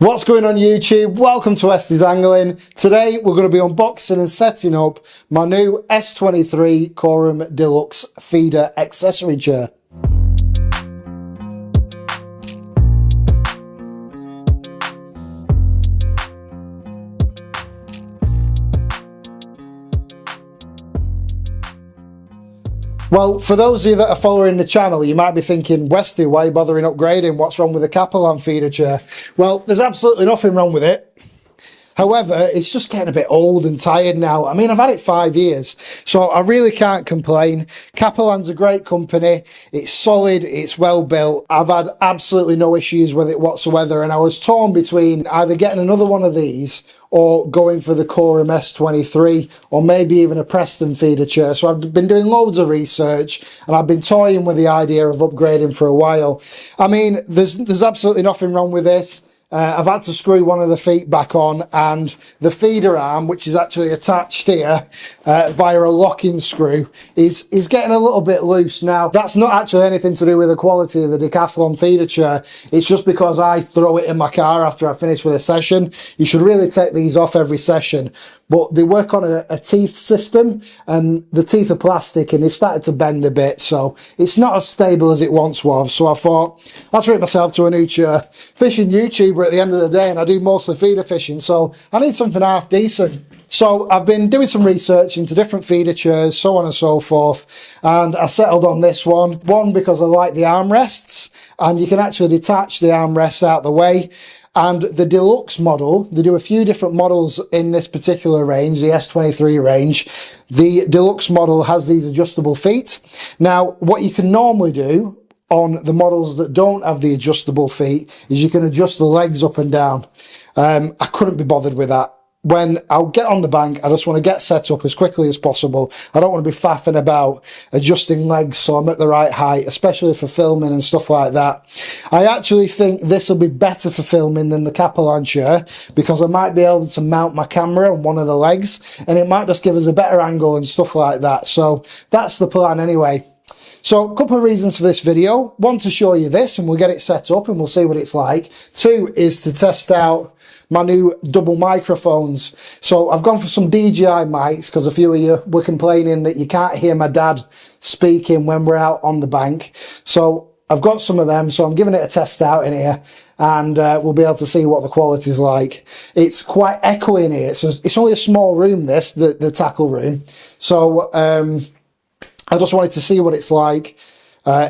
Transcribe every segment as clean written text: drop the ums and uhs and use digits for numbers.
What's going on YouTube? Welcome to Westies Angling. Today we're going to be unboxing and setting up my new S23 Korum Deluxe feeder accessory chair. Well, for those of you that are following the channel, you might be thinking, Westy, why are you bothering upgrading? What's wrong with the Capellan feeder chair? Well, there's absolutely nothing wrong with it. However, it's just getting a bit old and tired now. I mean, I've had it 5 years, so I really can't complain. Capellan's a great company. It's solid, it's well built. I've had absolutely no issues with it whatsoever, and I was torn between either getting another one of these or going for the Korum S23 or maybe even a Preston feeder chair. So I've been doing loads of research and I've been toying with the idea of upgrading for a while. I mean, there's absolutely nothing wrong with this. I've had to screw one of the feet back on, and the feeder arm, which is actually attached here via a locking screw, is getting a little bit loose. Now, that's not actually anything to do with the quality of the Decathlon feeder chair. It's just because I throw it in my car after I finish with a session. You should really take these off every session. But they work on a teeth system, and the teeth are plastic and they've started to bend a bit, so it's not as stable as it once was. So I thought, I'll treat myself to a new chair. Fishing YouTuber at the end of the day, and I do mostly feeder fishing, so I need something half decent. So I've been doing some research into different feeder chairs, so on and so forth, and I settled on this one. One, because I like the armrests, and you can actually detach the armrests out the way. And the deluxe model, they do a few different models in this particular range, the S23 range. The deluxe model has these adjustable feet. Now, what you can normally do on the models that don't have the adjustable feet is you can adjust the legs up and down. I couldn't be bothered with that. When I'll get on the bank, I just want to get set up as quickly as possible. I don't want to be faffing about adjusting legs so I'm at the right height, especially for filming and stuff like that. I actually think this will be better for filming than the Capellan chair, because I might be able to mount my camera on one of the legs and it might just give us a better angle and stuff like that. So that's the plan anyway. So a couple of reasons for this video. One, to show you this and we'll get it set up and we'll see what it's like. Two, is to test out my new double microphones. So I've gone for some DJI mics because a few of you were complaining that you can't hear my dad speaking when we're out on the bank. So I've got some of them, so I'm giving it a test out in here, and we'll be able to see what the quality's like. It's quite echoey in here. So it's only a small room, this, the tackle room. So I just wanted to see what it's like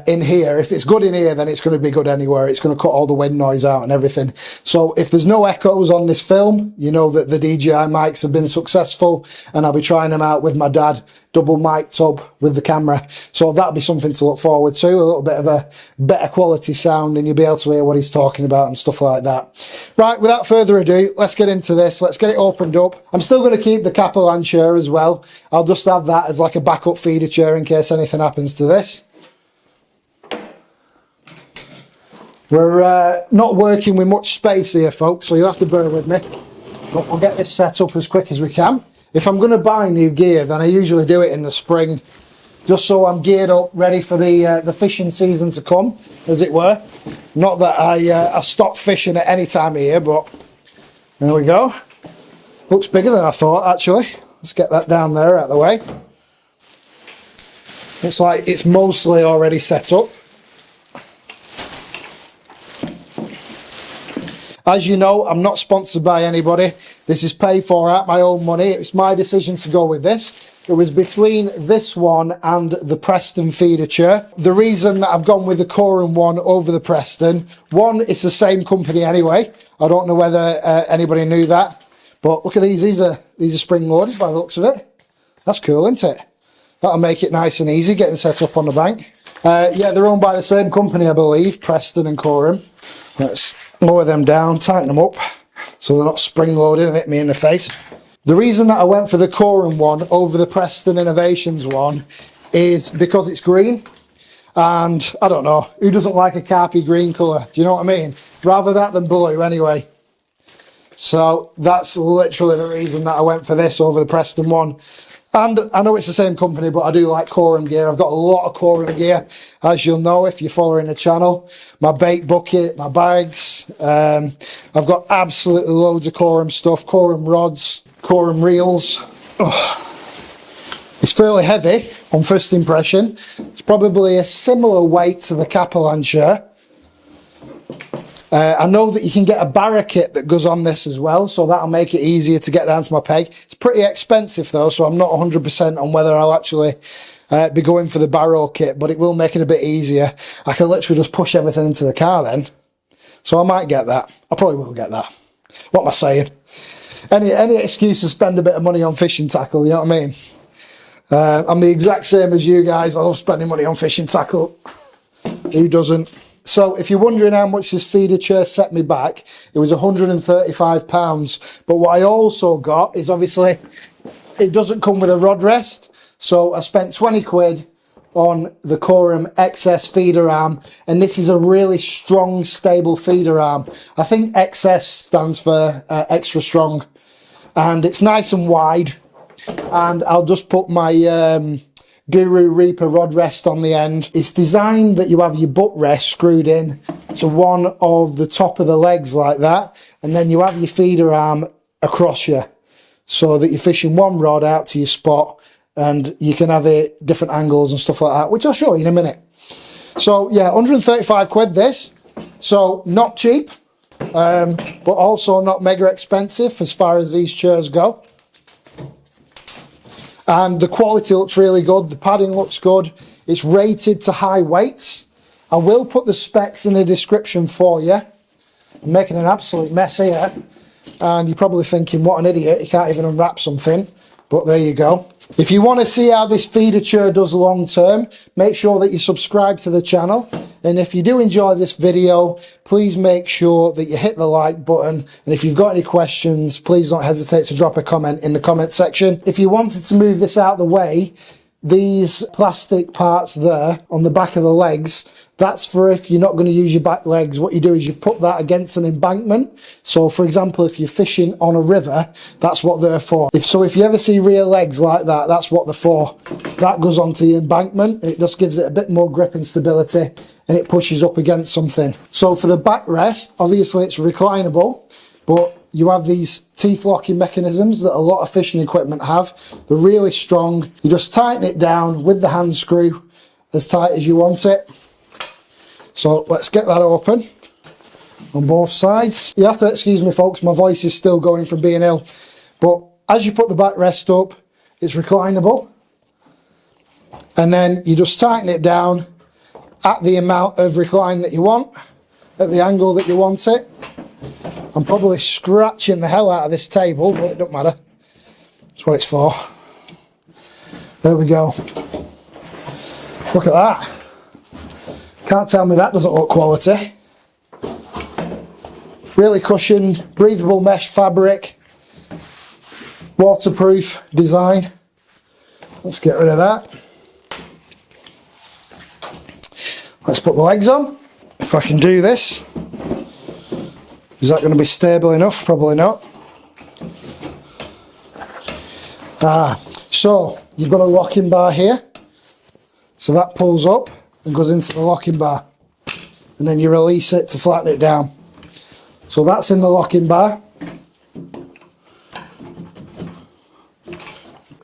in here. If it's good in here, then it's going to be good anywhere. It's going to cut all the wind noise out and everything. So if there's no echoes on this film, you know that the DJI mics have been successful, and I'll be trying them out with my dad double mic'd up with the camera. So that'll be something to look forward to, a little bit of a better quality sound, and you'll be able to hear what he's talking about and stuff like that. Right, without further ado, let's get into this. Let's get it opened up. I'm still going to keep the Capellan chair as well. I'll just have that as like a backup feeder chair in case anything happens to this. We're not working with much space here, folks, so you'll have to bear with me. But we'll get this set up as quick as we can. If I'm going to buy new gear, then I usually do it in the spring, just so I'm geared up, ready for the fishing season to come, as it were. Not that I stop fishing at any time of year, but there we go. Looks bigger than I thought, actually. Let's get that down there out of the way. It's like it's mostly already set up. As you know, I'm not sponsored by anybody. This is paid for out my own money. It's my decision to go with this. It was between this one and the Preston feeder chair. The reason that I've gone with the Korum one over the Preston, one, it's the same company anyway. I don't know whether anybody knew that, but look at these. These are spring loaded by the looks of it. That's cool, isn't it? That'll make it nice and easy getting set up on the bank. Yeah, they're owned by the same company, I believe, Preston and Korum. Let's lower them down, tighten them up so they're not spring loaded and hit me in the face. The reason that I went for the Korum one over the Preston Innovations one is because it's green, and I don't know, who doesn't like a carpy green colour? Do you know what I mean? Rather that than blue anyway. So that's literally the reason that I went for this over the Preston one. And I know it's the same company, but I do like Korum gear. I've got a lot of Korum gear, as you'll know if you're following the channel. My bait bucket, my bags. I've got absolutely loads of Korum stuff. Korum rods, Korum reels. Oh. It's fairly heavy on first impression. It's probably a similar weight to the Capellan chair. I know that you can get a barra kit that goes on this as well, so that'll make it easier to get down to my peg. It's pretty expensive though, so I'm not 100% on whether I'll actually be going for the barrow kit, but it will make it a bit easier. I can literally just push everything into the car then. So I might get that. I probably will get that. What am I saying? Any excuse to spend a bit of money on fishing tackle, you know what I mean? I'm the exact same as you guys. I love spending money on fishing tackle. Who doesn't? So if you're wondering how much this feeder chair set me back, it was £135. But what I also got is obviously it doesn't come with a rod rest. So I spent 20 quid on the Korum XS feeder arm, and this is a really strong, stable feeder arm. I think XS stands for extra strong, and it's nice and wide. And I'll just put my Guru Reaper rod rest on the end. It's designed that you have your butt rest screwed in to one of the top of the legs like that, and then you have your feeder arm across you so that you're fishing one rod out to your spot, and you can have it different angles and stuff like that, which I'll show you in a minute. So yeah, 135 quid this, so not cheap, but also not mega expensive as far as these chairs go. And the quality looks really good. The padding looks good. It's rated to high weights. I will put the specs in the description for you. I'm making an absolute mess here. And you're probably thinking, what an idiot, you can't even unwrap something. But there you go. If you want to see how this feeder chair does long term, make sure that you subscribe to the channel. And if you do enjoy this video, please make sure that you hit the like button. And if you've got any questions, please don't hesitate to drop a comment in the comment section. If you wanted to move this out of the way, these plastic parts there on the back of the legs, that's for if you're not going to use your back legs. What you do is you put that against an embankment. So for example, if you're fishing on a river, that's what they're for. If you ever see rear legs like that, that's what they're for. That goes onto the embankment, and it just gives it a bit more grip and stability, and it pushes up against something. So for the backrest, obviously it's reclinable, but you have these teeth locking mechanisms that a lot of fishing equipment have. They're really strong. You just tighten it down with the hand screw as tight as you want it. So let's get that open on both sides. You have to excuse me folks, my voice is still going from being ill. But as you put the backrest up, it's reclinable. And then you just tighten it down at the amount of recline that you want, at the angle that you want it. I'm probably scratching the hell out of this table, but it don't matter. That's what it's for. There we go. Look at that. Can't tell me that doesn't look quality. Really cushioned, breathable mesh fabric, waterproof design. Let's get rid of that. Let's put the legs on. If I can do this. Is that going to be stable enough? Probably not. So you've got a locking bar here. So that pulls up and goes into the locking bar, and then you release it to flatten it down. So that's in the locking bar.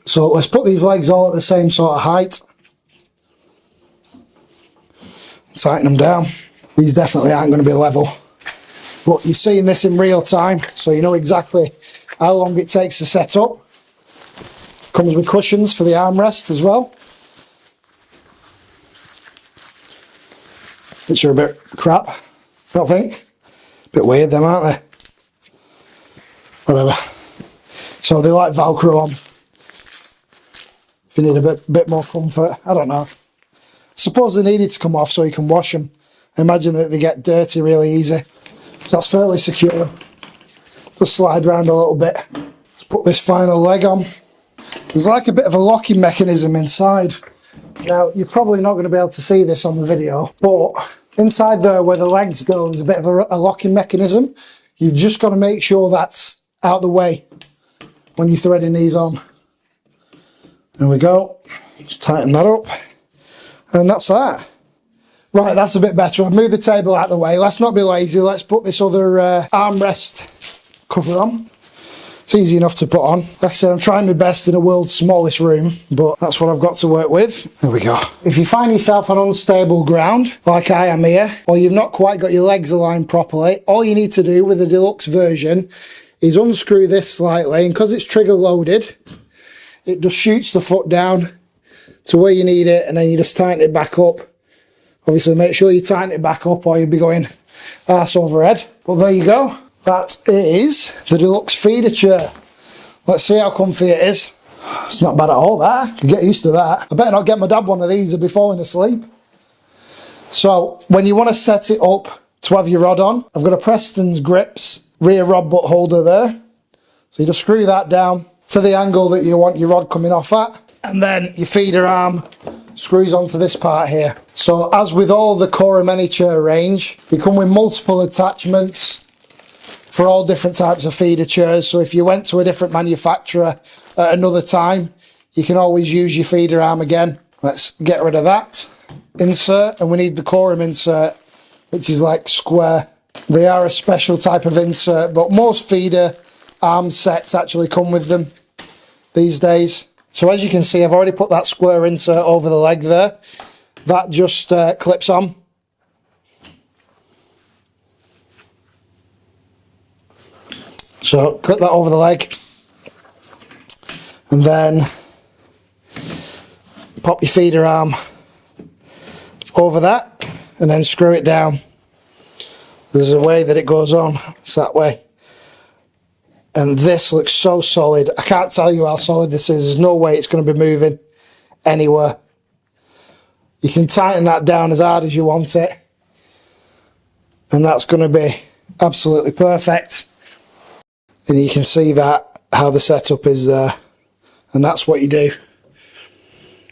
So let's put these legs all at the same sort of height. Tighten them down. These definitely aren't going to be level, but you're seeing this in real time, so you know exactly how long it takes to set up. Comes with cushions for the armrest as well, which are a bit crap, don't think? A bit weird them, aren't they? Whatever. So they like Velcro on. If you need a bit more comfort, I don't know. I suppose they needed to come off so you can wash them. I imagine that they get dirty really easy. So that's fairly secure. Just slide around a little bit. Let's put this final leg on. There's like a bit of a locking mechanism inside. Now, you're probably not going to be able to see this on the video, but inside there where the legs go, there's a bit of a locking mechanism. You've just got to make sure that's out of the way when you're threading these on. There we go. Just tighten that up. And that's that. Right, that's a bit better. I've moved the table out of the way. Let's not be lazy. Let's put this other armrest cover on. It's easy enough to put on. Like I said, I'm trying my best in the world's smallest room, but that's what I've got to work with. There we go. If you find yourself on unstable ground, like I am here, or you've not quite got your legs aligned properly, all you need to do with the deluxe version is unscrew this slightly, and because it's trigger loaded, it just shoots the foot down to where you need it, and then you just tighten it back up. Obviously, make sure you tighten it back up or you'll be going arse over head. But there you go. That is the deluxe feeder chair. Let's see how comfy it is. It's not bad at all, that. I can get used to that. I better not get my dad one of these or be falling asleep. So, when you want to set it up to have your rod on, I've got a Preston's Grips rear rod butt holder there. So you just screw that down to the angle that you want your rod coming off at. And then your feeder arm screws onto this part here. So, as with all the Korum AnyChair range, they come with multiple attachments for all different types of feeder chairs. So if you went to a different manufacturer at another time, you can always use your feeder arm again. Let's get rid of that insert, and we need the Korum insert, which is like square. They are a special type of insert, but most feeder arm sets actually come with them these days. So as you can see, I've already put that square insert over the leg there. That just clips on. So clip that over the leg, and then pop your feeder arm over that, and then screw it down. There's a way that it goes on, it's that way. And this looks so solid. I can't tell you how solid this is. There's no way it's going to be moving anywhere. You can tighten that down as hard as you want it, and that's going to be absolutely perfect. And you can see that, how the setup is there. And that's what you do.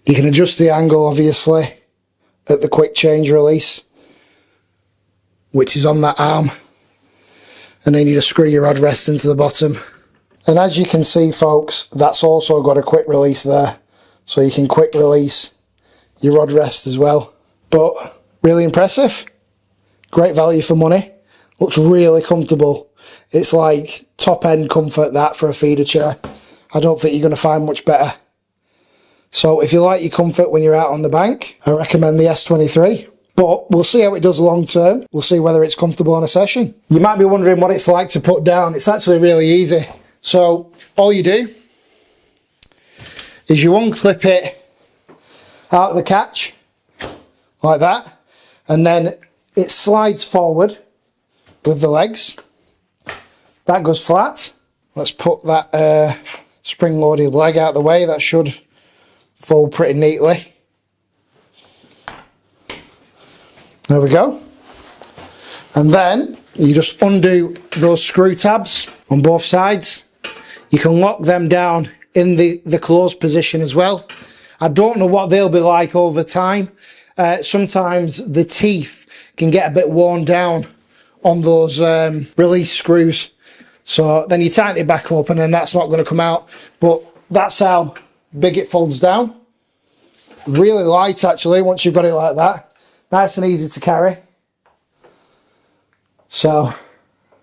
You can adjust the angle, obviously, at the quick change release, which is on that arm. And then you just screw your rod rest into the bottom. And as you can see, folks, that's also got a quick release there. So you can quick release your rod rest as well. But really impressive. Great value for money. Looks really comfortable. It's like top end comfort, that, for a feeder chair. I don't think you're going to find much better. So if you like your comfort when you're out on the bank, I recommend the S23. But we'll see how it does long term. We'll see whether it's comfortable on a session. You might be wondering what it's like to put down. It's actually really easy. So all you do is you unclip it out of the catch like that, and then it slides forward with the legs. That goes flat. Let's put that spring-loaded leg out of the way. That should fold pretty neatly. There we go. And then you just undo those screw tabs on both sides. You can lock them down in the closed position as well. I don't know what they'll be like over time. Sometimes the teeth can get a bit worn down on those release screws. So then you tighten it back up, and then that's not going to come out. But that's how big it folds down. Really light, actually, once you've got it like that. Nice and easy to carry. So,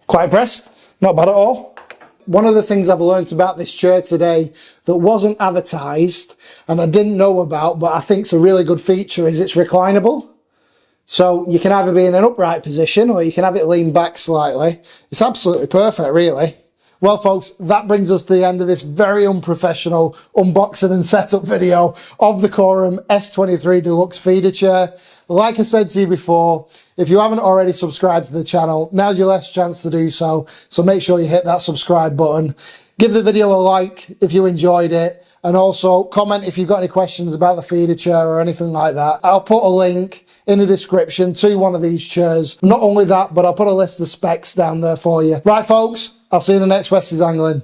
quite impressed. Not bad at all. One of the things I've learnt about this chair today that wasn't advertised and I didn't know about, but I think it's a really good feature, is it's reclinable. So you can either be in an upright position or you can have it lean back slightly. It's absolutely perfect, really. Well, folks, that brings us to the end of this very unprofessional unboxing and setup video of the Korum S23 Deluxe feeder chair. Like I said to you before, if you haven't already subscribed to the channel, now's your last chance to do so. So make sure you hit that subscribe button. Give the video a like if you enjoyed it. And also comment if you've got any questions about the feeder chair or anything like that. I'll put a link in the description to one of these chairs. Not only that, but I'll put a list of specs down there for you. Right, folks, I'll see you in the next West is Angling.